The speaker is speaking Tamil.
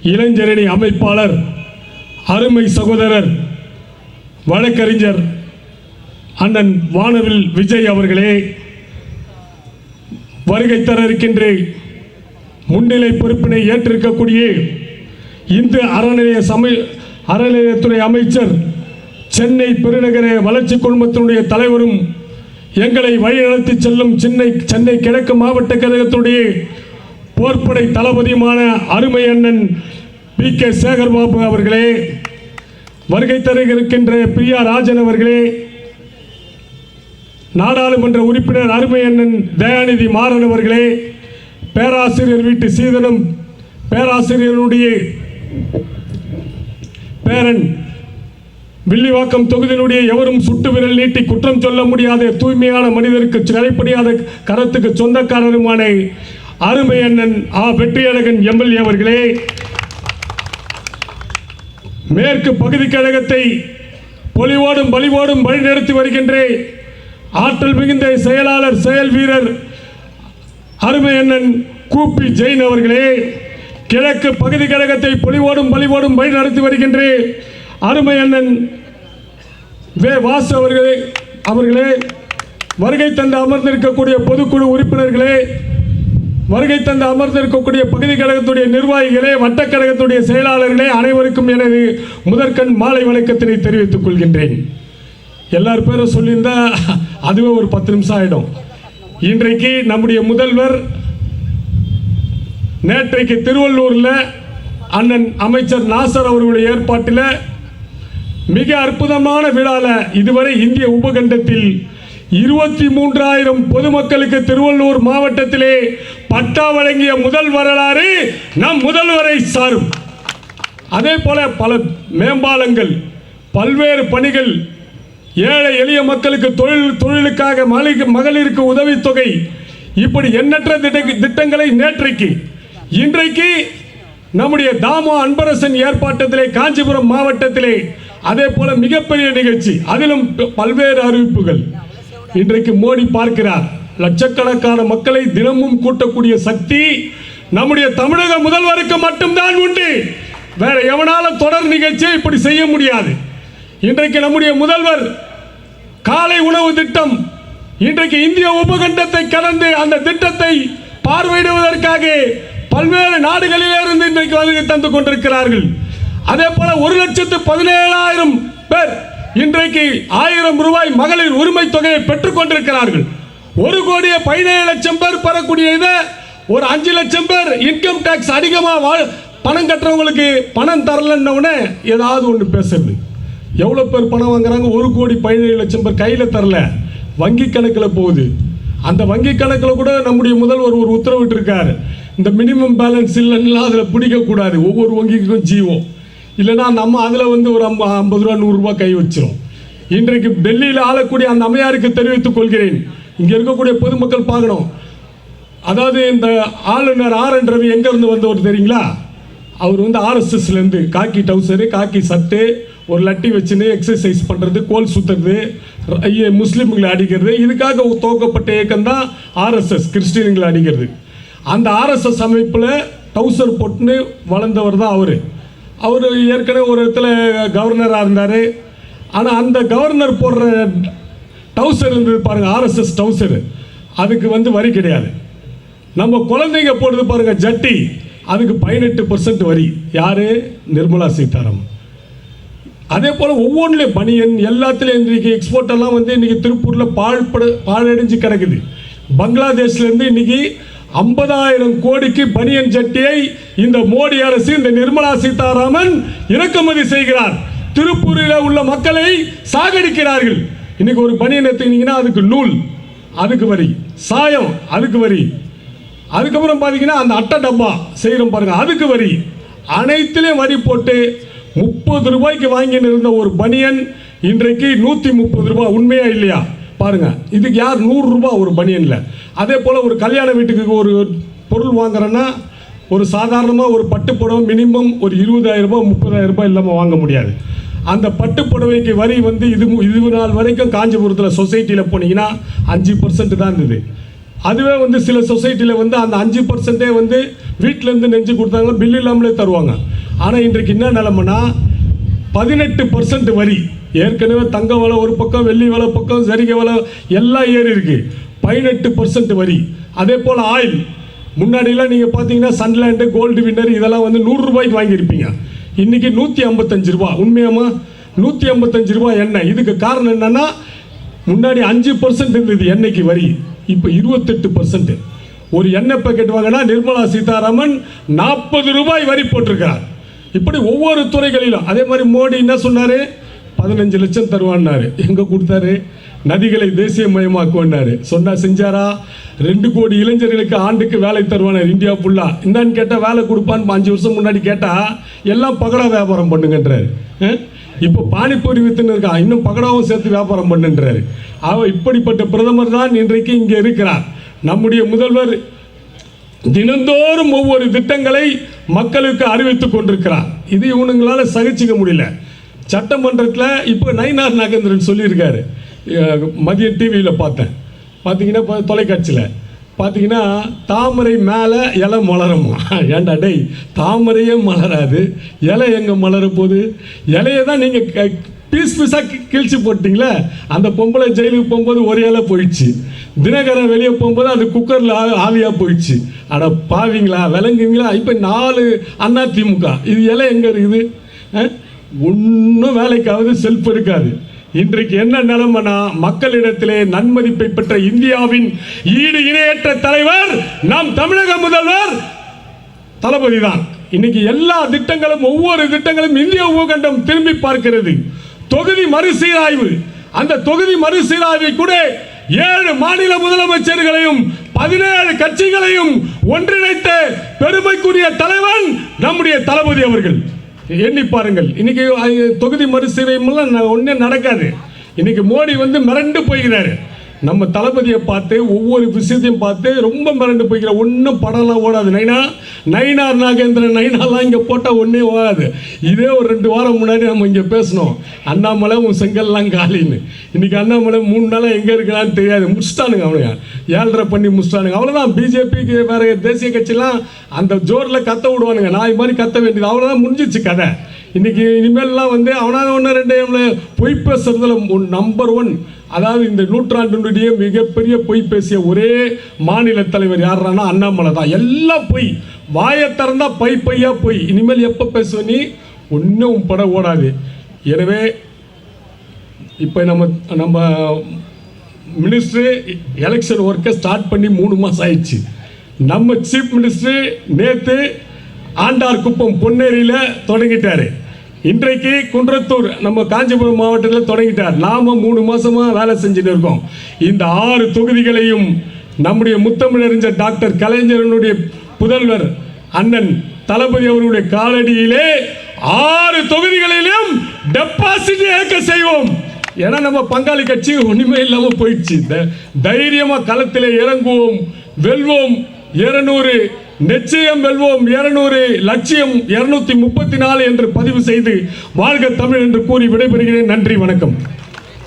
இளைஞரணி அமைப்பாளர் அருமை சகோதரர் வழக்கறிஞர் அண்ணன் வானவில் விஜய் அவர்களே, வருகை தர இருக்கின்ற முன்னிலை பொறுப்பினை ஏற்றிருக்கக்கூடிய இந்து அறநிலையத்துறை அமைச்சர், சென்னை பெருநகர வளர்ச்சி குழுமத்தினுடைய தலைவரும் எங்களை வழிநடத்தி செல்லும் சென்னை கிழக்கு மாவட்ட கழகத்துடைய போர்ப்படை தளபதியுமான அருமை அண்ணன் பி.கே. சேகர்பாபு அவர்களே, வருகை தர இருக்கின்ற பிரியா ராஜன் அவர்களே, நாடாளுமன்ற உறுப்பினர் அருமை அண்ணன் தயாநிதி மாறன் அவர்களே, பேராசிரியர் வீட்டு சீதனம் பேராசிரியருடைய பேரன், வில்லிவாக்கம் தொகுதியினுடைய எவரும் சுட்டு விரல் நீட்டி குற்றம் சொல்ல முடியாத தூய்மையான மனிதருக்கு கரைப்படியாத கரத்துக்கு சொந்தக்காரருமான அருமை அண்ணன் வெற்றியழகன் எம்எல்ஏ அவர்களே, மேற்கு பகுதி கழகத்தை பொலிவோடும் பலிவோடும் வழிநடத்தி வருகின்ற ஆற்றல் மிகுந்த செயலாளர் செயல் வீரர் அருமை அண்ணன் கூப்பி ஜெயின் அவர்களே, கிழக்கு பகுதி கழகத்தை பொலிவோடும் பலிவோடும் வழிநடத்தி வருகின்ற அருமை அண்ணன் வே வாசு அவர்களே, வருகை தந்து அமர்ந்திருக்கக்கூடிய பொதுக்குழு உறுப்பினர்களே, வருகை தந்து அமர்ந்திருக்கக்கூடிய பகுதி கழகத்துடைய நிர்வாகிகளே, வட்டக்கழகத்துடைய செயலாளர்களே, அனைவருக்கும் எனது முதற்கண் மாலை வணக்கத்தினை தெரிவித்துக் கொள்கின்றேன். எல்லார் பேரும் சொல்லியிருந்தா அதுவே ஒரு 10 நிமிஷம் ஆகிடும். இன்றைக்கு நம்முடைய முதல்வர் நேற்றைக்கு திருவள்ளூரில் அண்ணன் அமைச்சர் நாசர் அவர்களுடைய ஏற்பாட்டில் மிக அற்புதமான விழாவில் இதுவரை இந்திய உபகண்டத்தில் 23,000 பொதுமக்களுக்கு திருவள்ளூர் மாவட்டத்திலே பட்டா வழங்கிய முதல் வரலாறு நம் முதல்வரை சாரும். அதே போல பல மேம்பாலங்கள், பல்வேறு பணிகள், ஏழை எளிய மக்களுக்கு தொழிலுக்காக மகளிருக்கு உதவித்தொகை, இப்படி எண்ணற்ற திட்டங்களை நேற்றைக்கு இன்றைக்கு நம்முடைய தாமோ அன்பரசன் ஏற்பாட்டத்திலே காஞ்சிபுரம் மாவட்டத்திலே அதே போல மிகப்பெரிய நிகழ்ச்சி, அதிலும் பல்வேறு அறிவிப்புகள். இன்றைக்கு மோடி பார்க்கிறார். லட்சக்கணக்கான மக்களை தினமும் கூட்டக்கூடிய சக்தி நம்முடைய தமிழக முதல்வருக்கு மட்டும்தான் உண்டு. வேற எவனாலும் தொடர் நிகழ்ச்சியை இப்படி செய்ய முடியாது. இன்றைக்கு நம்முடைய முதல்வர் காலை உணவு திட்டம், இன்றைக்கு இந்திய உபகண்டத்தை கடந்து அந்த திட்டத்தை பார்வையிடுவதற்காக பல்வேறு நாடுகளிலிருந்து இன்றைக்கு வருகை தந்து கொண்டிருக்கிறார்கள். அதே போல 1,17,000 பேர் இன்றைக்கு 1000 ரூபாய் மகளிர் உரிமை தொகையை பெற்றுக் கொண்டிருக்கிறார்கள். 1,17,00,000 பேர் பெறக்கூடிய இதை ஒரு 5 லட்சம் பேர் இன்கம் டாக்ஸ் அதிகமாக பணம் கட்டுறவங்களுக்கு பணம் தரலன்னு ஏதாவது ஒன்று பேசுறது. எவ்வளோ பேர் பணம் வாங்குறாங்க? 1,17,00,000 பேர் கையில் தரல, வங்கி கணக்கில் போகுது. அந்த வங்கி கணக்கில் கூட நம்முடைய முதல்வர் ஒரு உத்தரவிட்டிருக்காரு, இந்த மினிமம் பேலன்ஸ் இல்லைன்னா அதில் பிடிக்கக்கூடாது, ஒவ்வொரு வங்கிக்கும் ஜீவோ, இல்லைன்னா நம்ம அதில் ஒரு 50 ரூபா 100 ரூபா கை வச்சிரும். இன்றைக்கு டெல்லியில் ஆளக்கூடிய அந்த அம்மையாருக்கு தெரிவித்துக் கொள்கிறேன், இங்கே இருக்கக்கூடிய பொதுமக்கள் பார்க்கணும். அதாவது இந்த ஆளுநர் ஆர்.என். ரவி எங்கேருந்து வந்தவர் தெரியுங்களா? அவர் ஆர்எஸ்எஸ்லேருந்து காக்கி டவுசரு, காக்கி சட்டு, ஒரு லட்டி வச்சுன்னு எக்ஸசைஸ் பண்ணுறது, கோல் சுற்றுறது, முஸ்லீம்களை அடிக்கிறது, இதுக்காக துவக்கப்பட்ட இயக்கம் தான் ஆர்எஸ்எஸ், கிறிஸ்டியன்களை அடிக்கிறது. அந்த ஆர்எஸ்எஸ் அமைப்பில் டவுசர் போட்டுன்னு வளர்ந்தவர் தான் அவர். ஏற்கனவே ஒரு இடத்துல கவர்னராக இருந்தார். ஆனால் அந்த கவர்னர் போடுற டவுசர் இருந்தது பாருங்கள், ஆர்எஸ்எஸ் டவுசரு, அதுக்கு வரி கிடையாது. நம்ம குழந்தைங்க போடுறது பாருங்கள் ஜட்டி, அதுக்கு 18% வரி. யார்? நிர்மலா சீதாராமன். அதே போல் ஒவ்வொன்றிலையும் பனியன் எல்லாத்துலேயும் இன்றைக்கி எக்ஸ்போர்ட் எல்லாம் இன்றைக்கி திருப்பூரில் பாழடைஞ்சு கிடக்குது. பங்களாதேஷ்லேருந்து இன்றைக்கி 50,000 கோடிக்கு பனியன் ஜட்டியை இந்த மோடி அரசு, இந்த நிர்மலா சீதாராமன் இறக்குமதி செய்கிறார். திருப்பூரில் உள்ள மக்களை சாகடிக்கிறார்கள். இன்னைக்கு ஒரு பனியன் எடுத்துக்கிட்டீங்கன்னா அதுக்கு நூல், அதுக்கு வரி, சாயம், அதுக்கு வரி, அதுக்கப்புறம் பார்த்தீங்கன்னா அந்த அட்டை டப்பா செய்கிறோம் பாருங்க, அதுக்கு வரி, அனைத்திலையும் வரி போட்டு 30 ரூபாய்க்கு வாங்கின்னு இருந்த ஒரு பனியன் இன்றைக்கு 130 ரூபாய். உண்மையா இல்லையா பாருங்க? இதுக்கு யார் 100 ரூபாய் ஒரு பனியன்ல? அதே போல் ஒரு கல்யாண வீட்டுக்கு ஒரு பொருள் வாங்குறோன்னா ஒரு சாதாரணமாக ஒரு பட்டு புடவை மினிமம் ஒரு 20,000 ரூபாய் 30,000 ரூபாய் இல்லாமல் வாங்க முடியாது. அந்த பட்டு புடவைக்கு வரி இது நாள் வரைக்கும் காஞ்சிபுரத்தில் சொசைட்டியில் போனீங்கன்னா 5% தான் இருந்தது. அதுவே வந்து சில சொசைட்டியில் வந்து அந்த 5% வந்து வீட்டிலேருந்து நெஞ்சு கொடுத்தாங்க, பில் இல்லாமலே தருவாங்க. ஆனால் இன்றைக்கு என்ன நிலைமைனா 18% வரி. ஏற்கனவே தங்க விலை ஒரு பக்கம், வெள்ளி விலை பக்கம், சரிகை விலை எல்லாம் ஏறி இருக்கு. 18% வரி. அதே போல் ஆயில், முன்னாடிலாம் நீங்கள் பார்த்தீங்கன்னா சன்லேண்டு, கோல்டு வின்னர் இதெல்லாம் வந்து 100 ரூபாய்க்கு வாங்கியிருப்பீங்க. இன்றைக்கி 155 ரூபா. உண்மையாமா 155 ரூபா எண்ணெய். இதுக்கு காரணம் என்னன்னா, முன்னாடி 5% இருந்தது எண்ணெய்க்கு வரி, இப்போ 28%. ஒரு எண்ணெய் பேக்கெட் வாங்கினா நிர்மலா சீதாராமன் 40 ரூபாய் வரி போட்டிருக்கிறார். இப்படி ஒவ்வொரு துறைகளிலும். அதே மாதிரி மோடி என்ன சொன்னார், 15 லட்சம் தருவான்னாரு. எங்கே கொடுத்தாரு? நதிகளை தேசியமயமாக்குவாரு. சொன்னா செஞ்சாரா? 2 கோடி இளைஞர்களுக்கு ஆண்டுக்கு வேலை தருவானார் இந்தியா ஃபுல்லா. இந்தான்னு கேட்டால் வேலை கொடுப்பான்னு 5 வருஷம் முன்னாடி கேட்டால் எல்லாம் பகடா வியாபாரம் பண்ணுங்கன்றாரு. இப்போ பானிபூரி வித்துன்னு இருக்கா, இன்னும் பகடாவும் சேர்த்து வியாபாரம் பண்ணுன்றாரு. இப்படிப்பட்ட பிரதமர் தான் இன்றைக்கு இங்கே இருக்கிறார். நம்முடைய முதல்வர் தினந்தோறும் ஒவ்வொரு திட்டங்களை மக்களுக்கு அறிவித்துக் கொண்டிருக்கிறார். இது இவனுங்களால சகிச்சிக்க முடியல. சட்டமன்றத்தில் இப்போ நயினார் நாகேந்திரன் சொல்லியிருக்காரு. மதியம் டிவியில் பார்த்தேன். பார்த்தீங்கன்னா தொலைக்காட்சியில் பார்த்தீங்கன்னா தாமரை மேலே இலை மலருமா? ஏண்டா டேய், தாமரையே மலராது, இலை எங்கே மலர போகுது? இலையை தான் நீங்கள் பீஸாக கிழிச்சு போட்டிங்களே. அந்த பொம்பளை ஜெயிலுக்கு போகும்போது ஒரு இலை போயிடுச்சு, தினகரன் வெளியே போகும்போது அது குக்கரில் ஆவியாக போயிடுச்சு. அட பாவீங்களா, விளங்குவீங்களா? இப்போ 4 அதிமுக, இது இலை எங்கே இருக்குது? ஒன்றும் வேலைக்காவது செல்ஃப் இருக்காது. இன்றைக்கு என்ன நிலைமைனா, மக்களிடத்திலே நன்மதிப்பை பெற்ற இந்தியாவின் ஈடு இணையற்ற தலைவர் நம் தமிழக முதல்வர் தளபதி தான். இன்னைக்கு எல்லா திட்டங்களும், ஒவ்வொரு திட்டங்களும் இந்திய உபகண்டம் திரும்பி பார்க்கிறது. தொகுதி மறுசீராய்வு, அந்த தொகுதி மறுசீராய்வை கூட 7 மாநில முதலமைச்சர்களையும் 17 கட்சிகளையும் ஒன்றிணைத்த பெருமைக்குரிய தலைவன் நம்முடைய தளபதி அவர்கள். எண்ணி பாருங்கள். இன்னைக்கு தொகுதி மறுசீரமைப்புலாம் ஒன்றும் நடக்காது. இன்னைக்கு மோடி வந்து மிரண்டு போய்கிறாரு. நம்ம தளபதியை பார்த்து, ஒவ்வொரு விஷயத்தையும் பார்த்து ரொம்ப மிரண்டு போய்கிறார். ஒன்றும் படம்லாம் ஓடாது. நயினார் நாகேந்திரன் நயினாலாம் இங்கே போட்டால் ஒன்றே ஓடாது. இதே ஒரு 2 வாரம் முன்னாடி நம்ம இங்கே பேசணும், அண்ணாமலை உன் செங்கல்லாம் காலின்னு. இன்னைக்கு அண்ணாமலை 3 நாளாக எங்கே இருக்கிறான்னு தெரியாது. முடிச்சிட்டானுங்க அவனுங்க, 7.5 பண்ணி முடிச்சிட்டானுங்க. அவ்வளோதான். பிஜேபிக்கு வேற தேசிய கட்சிலாம் அந்த ஜோரில் கத்த விடுவானுங்க, நான் இது மாதிரி கத்த வேண்டியது. அவ்வளோதான், முடிஞ்சிச்சு கதை. இன்னைக்கு இனிமேல்லாம் வந்து அவனாவது 1-2 பொய் பேசுறதுல நம்பர் 1. அதாவது இந்த நூற்றாண்டினுடைய மிகப்பெரிய பொய் பேசிய ஒரே மாநில தலைவர் யாருன்னா அண்ணாமலை தான். எல்லாம் பொய், வாயை திறந்தா பையா பொய். இனிமேல் எப்போ பேசுவ நீ? ஒன்றும் பட ஓடாது. எனவே இப்போ நம்ம மினிஸ்ட்ரு எலெக்ஷன் ஒர்க்கை ஸ்டார்ட் பண்ணி 3 மாதம் ஆயிடுச்சு. நம்ம சீஃப் மினிஸ்டர் நேற்று ஆண்டார்குப்பம் பொன்னேரியில் தொடங்கிட்டாரு. இன்றைக்கு குன்றத்தூர் நம்ம காஞ்சிபுரம் மாவட்டத்தில் தொடங்கிட்டார். நாம 3 மாசமா வேலை செஞ்சுட்டு இருக்கோம். இந்த 6 தொகுதிகளையும் நம்முடைய முத்தமிழறிஞர் டாக்டர் கலைஞரனுடைய புதல்வர் அண்ணன் தளபதி அவர்களுடைய காலடியிலே 6 தொகுதிகளிலும் டெபாசிட் ஏற்க செய்வோம். ஏன்னா நம்ம பங்காளி கட்சி ஒண்ணுமே இல்லாம போயிடுச்சு. தைரியமா களத்திலே இறங்குவோம், வெல்வோம். 200 நிச்சயம் வெல்வோம். 200 லட்சியம் 234 என்று பதிவு செய்து வாழ்க தமிழ் என்று கூறி விடைபெறுகிறேன். நன்றி, வணக்கம்.